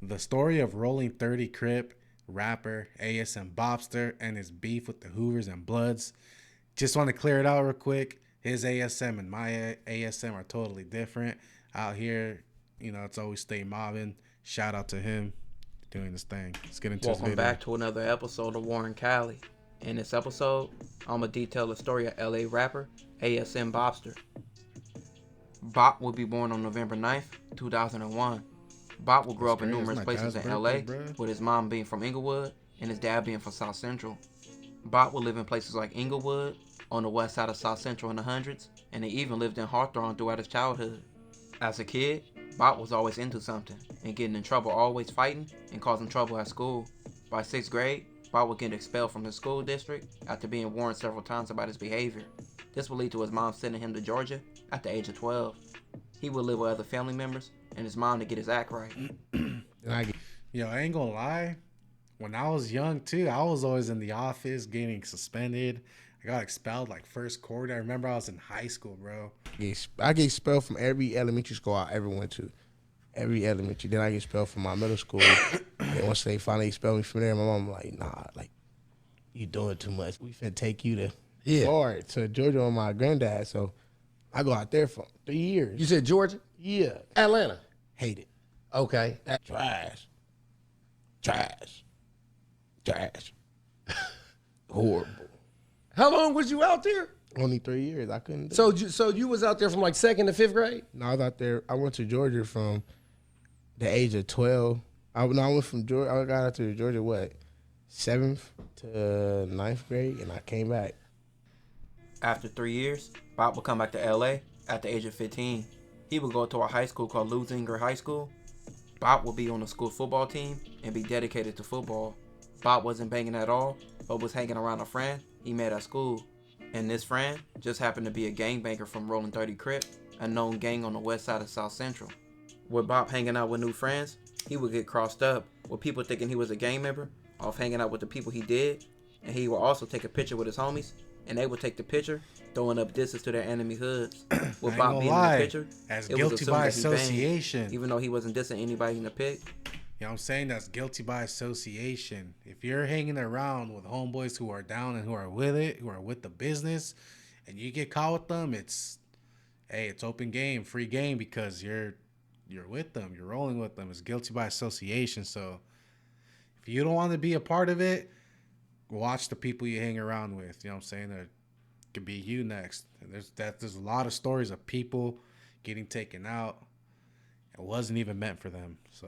The story of Rolling 30 Crip, rapper ASM BOPSTER, and his beef with the Hoovers and Bloods. Just want to clear it out real quick. His ASM and my ASM are totally different. Out here, it's always stay mobbing. Shout out to him doing this thing. Let's get into his Welcome video. back to another episode of Warren Cali. In this episode, I'm going to detail the story of LA rapper ASM BOPSTER. Bop will be born on November 9th, 2001. Bop will grow up in numerous places in LA, with his mom being from Inglewood and his dad being from South Central. Bop will live in places like Inglewood, on the west side of South Central in the hundreds, and he even lived in Hawthorne throughout his childhood. As a kid, Bop was always into something and getting in trouble, always fighting and causing trouble at school. By 6th grade, Bop would get expelled from his school district after being warned several times about his behavior. This would lead to his mom sending him to Georgia at the age of 12. He would live with other family members and his mom to get his act right. Yo, I ain't gonna lie. When I was young too, I was always in the office getting suspended. I got expelled like first quarter. I remember I was in high school, bro. I get expelled from every elementary school I ever went to. Every elementary. Then I get expelled from my middle school. And once they finally expelled me from there, my mom was like, nah, like, you doing too much. We finna take you to Florida, to Georgia on my granddad. So I go out there for 3 years. You said Georgia? Yeah. Atlanta? Hate it. Okay. Trash. Horrible. How long was you out there? Only 3 years. I couldn't do it. So you was out there from like 2nd to 5th grade? No, I was out there. I went to Georgia from the age of 12. I went from Georgia. I got out to Georgia, 7th to 9th grade, and I came back. After 3 years, Bop would come back to LA at the age of 15. He would go to a high school called Lusinger High School. Bop would be on the school football team and be dedicated to football. Bop wasn't banging at all, but was hanging around a friend he met at school. And this friend just happened to be a gangbanger from Rolling 30 Crip, a known gang on the west side of South Central. With Bop hanging out with new friends, he would get crossed up with people thinking he was a gang member off hanging out with the people he did, and he would also take a picture with his homies, and they would take the picture, throwing up disses to their enemy hoods. With Bop being in the picture, as it was guilty assumed by that he banged, association. even though he wasn't dissing anybody in the pic. You know what I'm saying? That's guilty by association. If you're hanging around with homeboys who are down and who are with it, who are with the business, and you get caught with them, it's open game, free game, because you're with them, you're rolling with them. It's guilty by association. So if you don't want to be a part of it, watch the people you hang around with. You know what I'm saying? It could be you next. And there's a lot of stories of people getting taken out. It wasn't even meant for them. So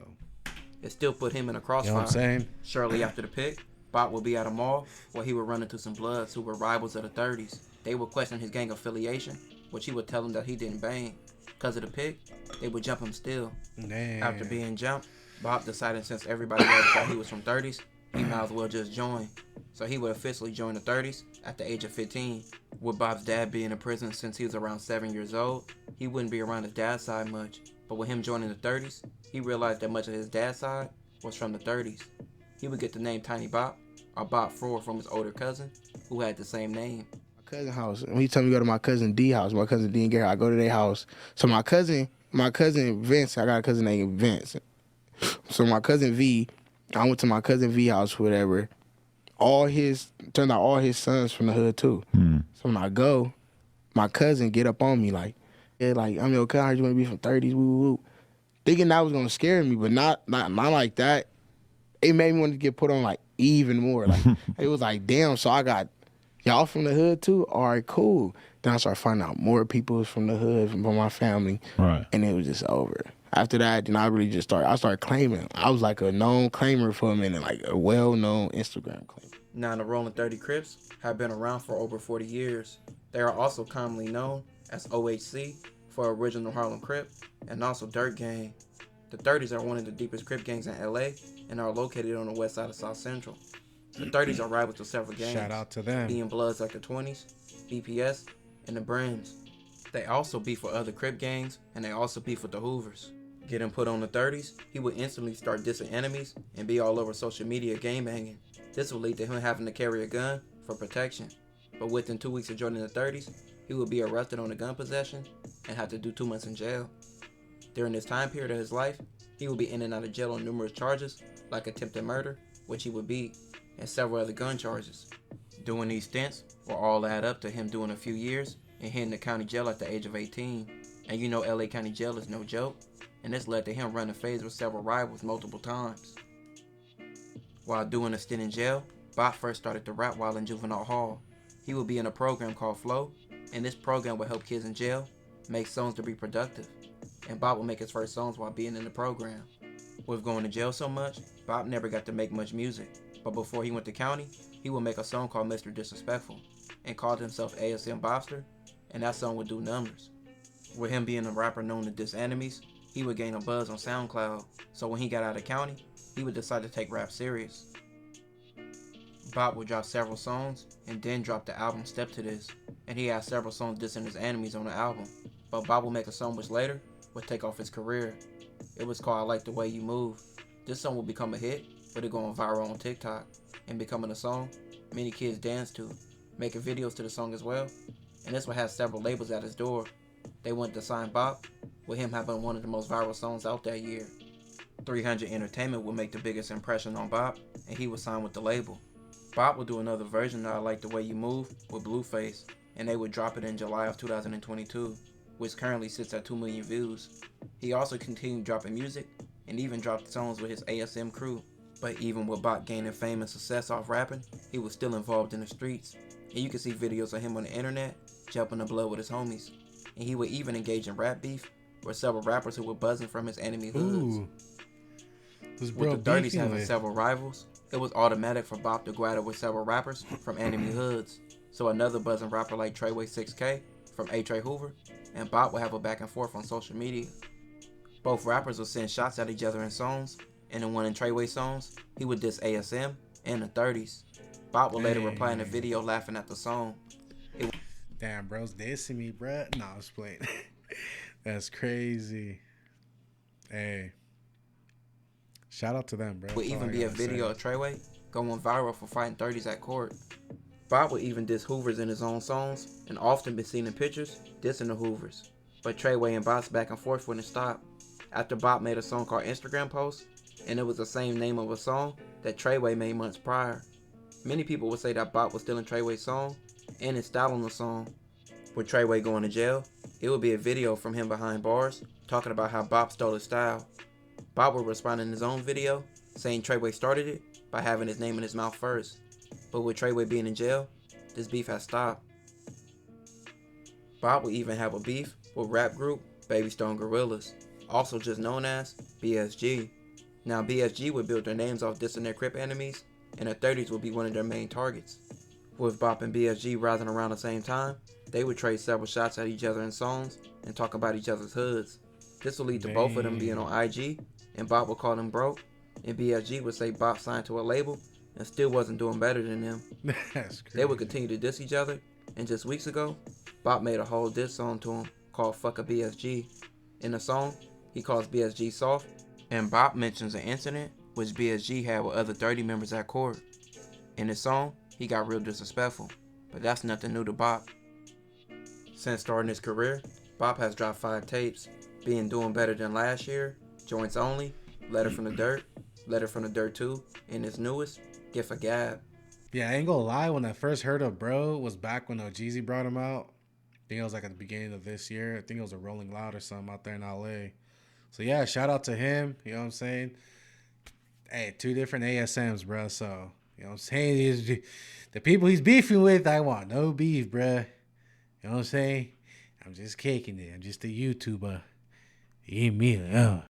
It still put him in a crossfire. you know what I'm saying? Shortly after the pick, Bop would be at a mall where he would run into some Bloods who were rivals of the 30s. They would question his gang affiliation, which he would tell them that he didn't bang. Because of the pick, they would jump him still. Man. After being jumped, Bop decided since everybody already thought he was from 30s, he might as well just join. So he would officially join the 30s at the age of 15. With Bop's dad being in prison since he was around 7 years old, he wouldn't be around his dad's side much. But with him joining the 30s, he realized that much of his dad's side was from the 30s. He would get the name Tiny Bop, or Bop Froor, from his older cousin, who had the same name. My cousin house. When he told me to go to my cousin D house, my cousin D and Gary, I go to their house. So my cousin Vince, I got a cousin named Vince. So my cousin V, I went to my cousin V house, whatever. Turned out all his sons from the hood too. So when I go, my cousin get up on me like, I'm your cousin, you want to be from 30s, woo woo. Thinking that was gonna scare me, but not like that. It made me want to get put on like even more. Like it was like, damn, so I got y'all from the hood too? All right, cool. Then I started finding out more people was from the hood, from my family. Right. And it was just over. After that, then I really just started claiming. I was like a known claimer for a minute, like a well-known Instagram claimer. Now the Rolling 30 Crips have been around for over 40 years. They are also commonly known as OHC for Original Harlem Crip and also Dirt Gang. The 30s are one of the deepest Crip gangs in LA and are located on the west side of South Central. The 30s are rivals to several gangs. Shout out to them. Being Bloods like the 20s, BPS, and the Brims. They also beef with other Crip gangs, and they also beef with the Hoovers. Getting put on the 30s, he would instantly start dissing enemies and be all over social media game banging. This would lead to him having to carry a gun for protection. But within 2 weeks of joining the 30s, he would be arrested on a gun possession and have to do 2 months in jail. During this time period of his life, He would be in and out of jail on numerous charges, like attempted murder, which he would beat, and several other gun charges. Doing these stints will all add up to him doing a few years and hitting the county jail at the age of 18. And you know LA County Jail is no joke, and this led to him running phase with several rivals multiple times. While doing a stint in jail, Bop first started to rap while in juvenile hall. He would be in a program called Flow, and this program would help kids in jail make songs to be productive. And Bop would make his first songs while being in the program. With going to jail so much, Bop never got to make much music, but before he went to county, he would make a song called Mr. Disrespectful, and called himself ASM BOPSTER, and that song would do numbers. With him being a rapper known to diss enemies, he would gain a buzz on SoundCloud, so when he got out of county, he would decide to take rap serious. Bop would drop several songs, and then drop the album Step to This, and he had several songs dissing his enemies on the album, but Bop would make a song which later would take off his career. It was called I Like the Way You Move. This song would become a hit, with it going viral on TikTok, and becoming a song many kids dance to, making videos to the song as well, and this would have several labels at his door. They wanted to sign Bop, with him having one of the most viral songs out that year. 300 Entertainment would make the biggest impression on Bop, and he would sign with the label. Bop would do another version of I Like the Way You Move with Blueface, and they would drop it in July of 2022, which currently sits at 2 million views. He also continued dropping music, and even dropped songs with his ASM crew. But even with Bop gaining fame and success off rapping, he was still involved in the streets, and you can see videos of him on the internet, jumping the blood with his homies. And he would even engage in rap beef with several rappers who were buzzing from his enemy hoods. With the 30s having several rivals, it was automatic for Bop to go at it with several rappers from enemy hoods. So another buzzing rapper like Treyway 6K from A. Trey Hoover and Bop would have a back and forth on social media. Both rappers would send shots at each other in songs, and in one in Treyway's songs, he would diss ASM and the 30s. Bop would later reply in a video laughing at the song. Damn, bro's dissing me, bruh. Nah, I was playing. That's crazy. Hey. Shout out to them, bro. Would even be a video of Treyway going viral for fighting 30s at court. Bop would even diss Hoovers in his own songs, and often be seen in pictures dissing the Hoovers. But Treyway and Bop's back and forth wouldn't stop. After Bop made a song called Instagram Post, and it was the same name of a song that Treyway made months prior. Many people would say that Bop was stealing Treyway's song and his style on the song. With Treyway going to jail, it would be a video from him behind bars talking about how Bop stole his style. Bop would respond in his own video saying Treyway started it by having his name in his mouth first. But with Treyway being in jail, this beef has stopped. Bop would even have a beef with rap group Baby Stone Gorillas, also just known as BSG. Now BSG would build their names off dissing their Crip enemies, and the 30s would be one of their main targets. With Bop and BSG rising around the same time, they would trade several shots at each other in songs and talk about each other's hoods. This would lead to both of them being on IG, and Bop would call them broke, and BSG would say Bop signed to a label and still wasn't doing better than them. That's crazy. They would continue to diss each other, and just weeks ago, Bop made a whole diss song to him called Fuck a BSG. In the song, he calls BSG soft, and Bop mentions an incident which BSG had with other 30 members at court. In his song, he got real disrespectful, but that's nothing new to Bop. Since starting his career, Bop has dropped 5 tapes, being Doing Better Than Last Year, Joints Only, Letter from the Dirt, Letter from the Dirt 2, and his newest, Gift a Gab. Yeah, I ain't gonna lie, when I first heard of Bro was back when Jeezy brought him out. I think it was like at the beginning of this year. I think it was a Rolling Loud or something out there in LA. So yeah, shout out to him. You know what I'm saying? Hey, 2 different ASMs, bro. So, you know what I'm saying? The people he's beefing with, I want no beef, bro. You know what I'm saying? I'm just kicking it. I'm just a YouTuber. You hear me?